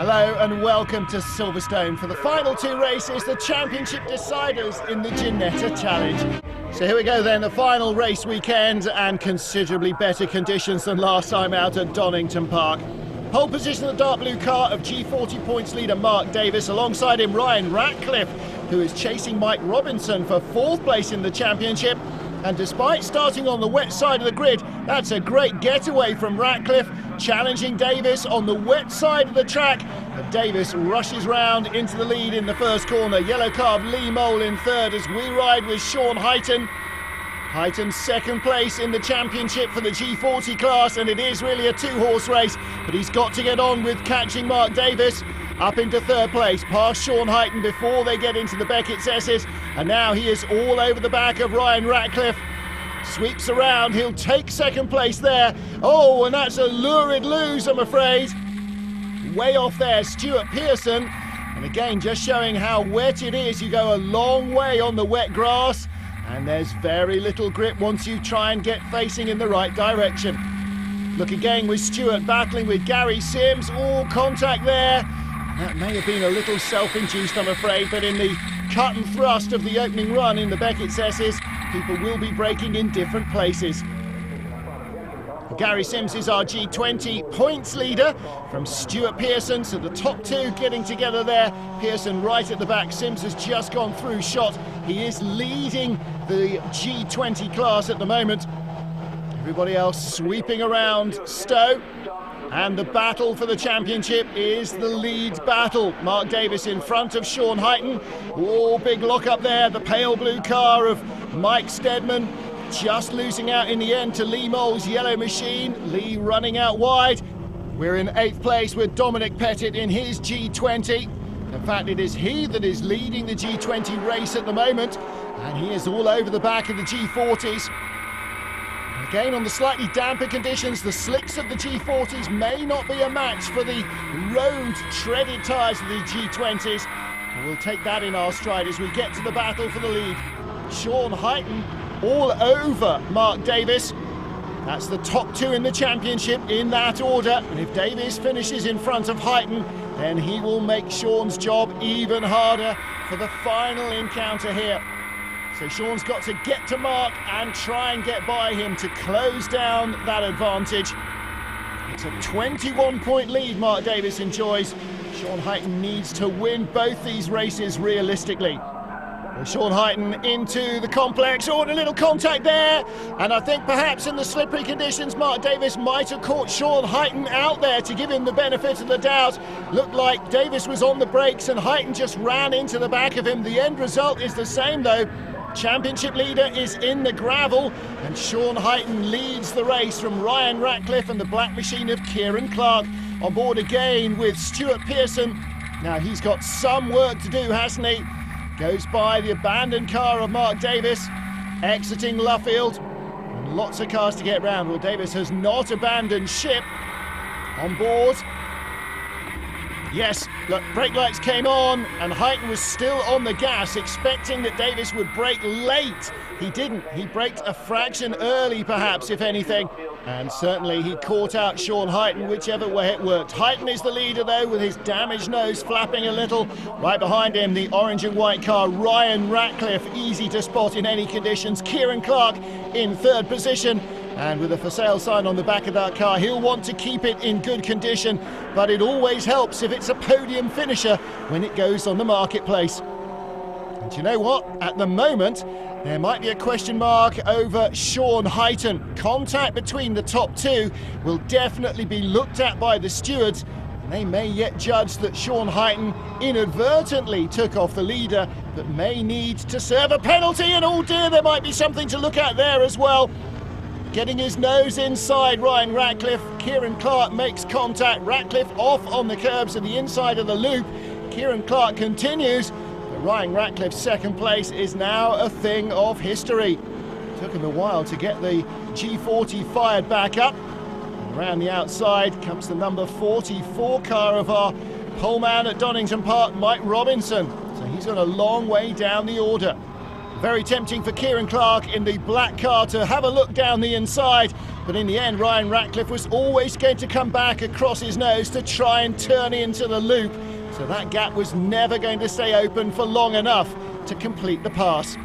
Hello and welcome to Silverstone for the final two races, the championship deciders in the Ginetta Challenge. So here we go then, the final race weekend and considerably better conditions than last time out at Donington Park. Pole position, the dark blue car of G40 points leader Mark Davis, alongside him Ryan Ratcliffe, who is chasing Mike Robinson for fourth place in the championship. And despite starting on the wet side of the grid, that's a great getaway from Ratcliffe, challenging Davis on the wet side of the track. But Davis rushes round into the lead in the first corner. Yellow car of Lee Mole in third as we ride with Sean Heighton. Heighton's second place in the championship for the G40 class, and it is really a two-horse race, but he's got to get on with catching Mark Davis. Up into third place, past Sean Heighton before they get into the Beckett's S's, and now he is all over the back of Ryan Ratcliffe. Sweeps around, he'll take second place there. Oh, and that's a lurid lose, I'm afraid. Way off there, Stuart Pearson. And again, just showing how wet it is. You go a long way on the wet grass, and there's very little grip once you try and get facing in the right direction. Look again with Stuart battling with Gary Sims. All contact there. That may have been a little self-induced, I'm afraid, but in the cut and thrust of the opening run in the Beckett's S's, people will be braking in different places. Gary Sims is our G20 points leader from Stuart Pearson, so the top two getting together there. Pearson right at the back, Sims has just gone through shot. He is leading the G20 class at the moment. Everybody else sweeping around Stowe. And the battle for the championship is the lead battle. Mark Davis in front of Sean Heighton. Oh, big lock up there. The pale blue car of Mike Steadman just losing out in the end to Lee Mole's yellow machine. Lee running out wide. We're in 8th place with Dominic Pettit in his G20. In fact, it is he that is leading the G20 race at the moment. And he is all over the back of the G40s. Again, on the slightly damper conditions, the slicks of the G40s may not be a match for the road treaded tyres of the G20s. We'll take that in our stride as we get to the battle for the lead. Sean Heighton all over Mark Davis. That's the top two in the championship in that order. And if Davis finishes in front of Heighton, then he will make Sean's job even harder for the final encounter here. So Sean's got to get to Mark and try and get by him to close down that advantage. It's a 21-point lead Mark Davis enjoys. Sean Heighton needs to win both these races realistically. Well, Sean Heighton into the complex. Oh, and a little contact there. And I think perhaps in the slippery conditions, Mark Davis might have caught Sean Heighton out there to give him the benefit of the doubt. Looked like Davis was on the brakes and Heighton just ran into the back of him. The end result is the same though. Championship leader is in the gravel, and Sean Heighton leads the race from Ryan Ratcliffe and the black machine of Kieran Clark. On board again with Stuart Pearson. Now he's got some work to do, hasn't he? Goes by the abandoned car of Mark Davis, exiting Luffield. And lots of cars to get round. Well, Davis has not abandoned ship. On board. Yes, look, brake lights came on and Heighton was still on the gas, expecting that Davis would brake late. He didn't. He braked a fraction early, perhaps, if anything. And certainly he caught out Sean Heighton, whichever way it worked. Heighton is the leader, though, with his damaged nose flapping a little. Right behind him, the orange and white car, Ryan Ratcliffe, easy to spot in any conditions. Kieran Clark in third position. And with a for sale sign on the back of that car, he'll want to keep it in good condition, but it always helps if it's a podium finisher when it goes on the marketplace. And you know what? At the moment, there might be a question mark over Sean Heighton. Contact between the top two will definitely be looked at by the stewards, and they may yet judge that Sean Heighton inadvertently took off the leader, but may need to serve a penalty, and oh dear, there might be something to look at there as well. Getting his nose inside Ryan Ratcliffe. Kieran Clark makes contact. Ratcliffe off on the curbs and the inside of the loop. Kieran Clark continues, but Ryan Ratcliffe's second place is now a thing of history. Took him a while to get the G40 fired back up. And around the outside comes the number 44 car of our poleman at Donington Park, Mike Robinson. So he's got a long way down the order. Very tempting for Kieran Clark in the black car to have a look down the inside. But in the end, Ryan Ratcliffe was always going to come back across his nose to try and turn into the loop. So that gap was never going to stay open for long enough to complete the pass.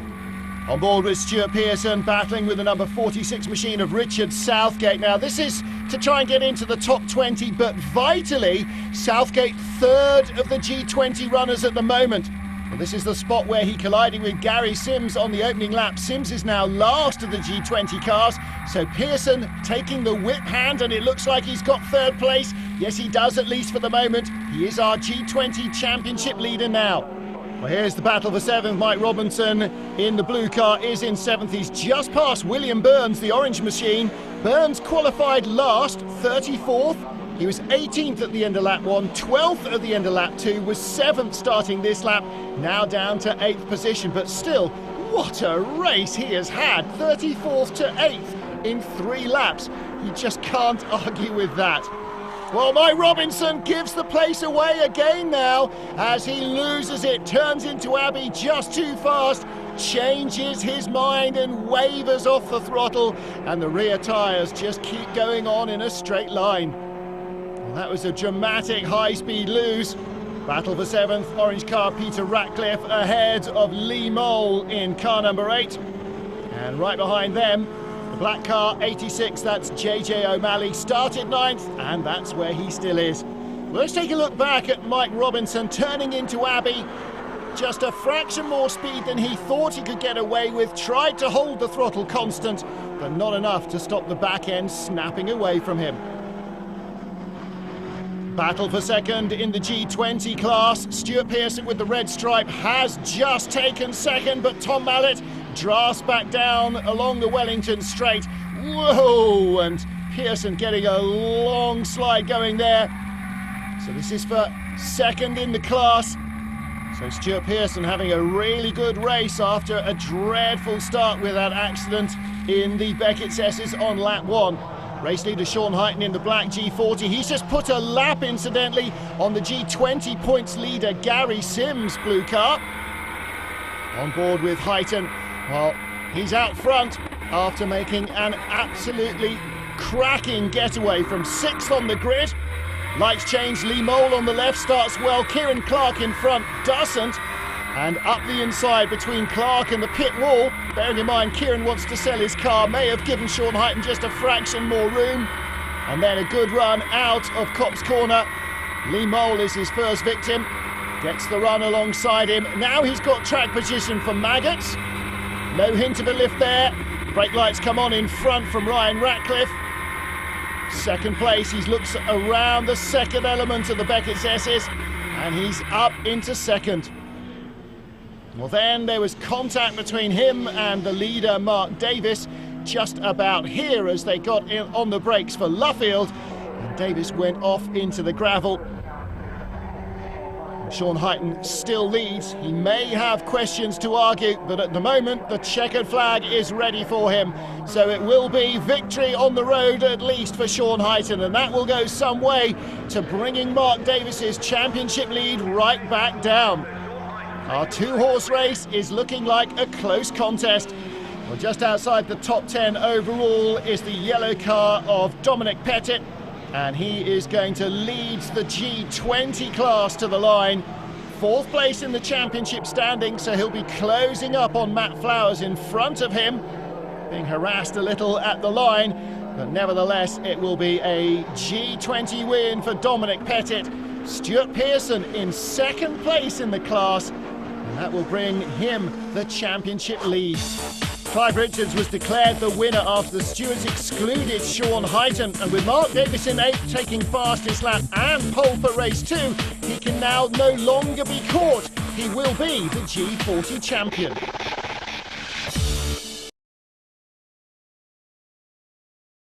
On board with Stuart Pearson, battling with the number 46 machine of Richard Southgate. Now, this is to try and get into the top 20, but vitally, Southgate third of the G20 runners at the moment. Well, this is the spot where he collided with Gary Sims on the opening lap. Sims is now last of the G20 cars, so Pearson taking the whip hand, and it looks like he's got third place. Yes, he does, at least for the moment. He is our G20 championship leader now. Well, here's the battle for 7th. Mike Robinson in the blue car is in 7th. He's just past William Burns, the orange machine. Burns qualified last, 34th. He was 18th at the end of lap 1, 12th at the end of lap 2, was 7th starting this lap, now down to 8th position. But still, what a race he has had, 34th to 8th in 3 laps. You just can't argue with that. Well, Mike Robinson gives the place away again now as he loses it, turns into Abbey just too fast, changes his mind and wavers off the throttle, and the rear tyres just keep going on in a straight line. Well, that was a dramatic high-speed lose. Battle for 7th, orange car Peter Ratcliffe ahead of Lee Mole in car number 8. And right behind them, the black car, 86, that's JJ O'Malley, started 9th, and that's where he still is. Well, let's take a look back at Mike Robinson turning into Abbey. Just a fraction more speed than he thought he could get away with, tried to hold the throttle constant, but not enough to stop the back end snapping away from him. Battle for 2nd in the G20 class. Stuart Pearson with the red stripe has just taken 2nd, but Tom Mallett drafts back down along the Wellington straight. Whoa! And Pearson getting a long slide going there. So this is for 2nd in the class. So Stuart Pearson having a really good race after a dreadful start with that accident in the Beckett's S's on lap 1. Race leader Sean Heighton in the black G40. He's just put a lap, incidentally, on the G20 points leader Gary Sims' blue car. On board with Heighton. Well, he's out front after making an absolutely cracking getaway from 6th on the grid. Lights change, Lee Mole on the left starts well, Kieran Clark in front doesn't. And up the inside between Clark and the pit wall, bearing in mind Kieran wants to sell his car, may have given Sean Heighton just a fraction more room. And then a good run out of Copse Corner. Lee Mole is his first victim, gets the run alongside him. Now he's got track position for Maggots. No hint of a lift there. Brake lights come on in front from Ryan Ratcliffe. 2nd place, he looks around the 2nd element of the Beckett's S's, and he's up into 2nd. Well, then there was contact between him and the leader, Mark Davis, just about here as they got in on the brakes for Luffield, and Davis went off into the gravel. Sean Heighton still leads. He may have questions to argue, but at the moment the checkered flag is ready for him. So it will be victory on the road, at least for Sean Heighton, and that will go some way to bringing Mark Davis's championship lead right back down. Our 2-horse race is looking like a close contest. Well, just outside the top 10 overall is the yellow car of Dominic Pettit, and he is going to lead the G20 class to the line. 4th place in the championship standing, so he'll be closing up on Matt Flowers in front of him, being harassed a little at the line, but nevertheless it will be a G20 win for Dominic Pettit. Stuart Pearson in 2nd place in the class, and that will bring him the championship lead. Clive Richards was declared the winner after the stewards excluded Sean Heighton, and with Mark Davis in 8th taking fastest lap and pole for race 2, he can now no longer be caught. He will be the G40 champion.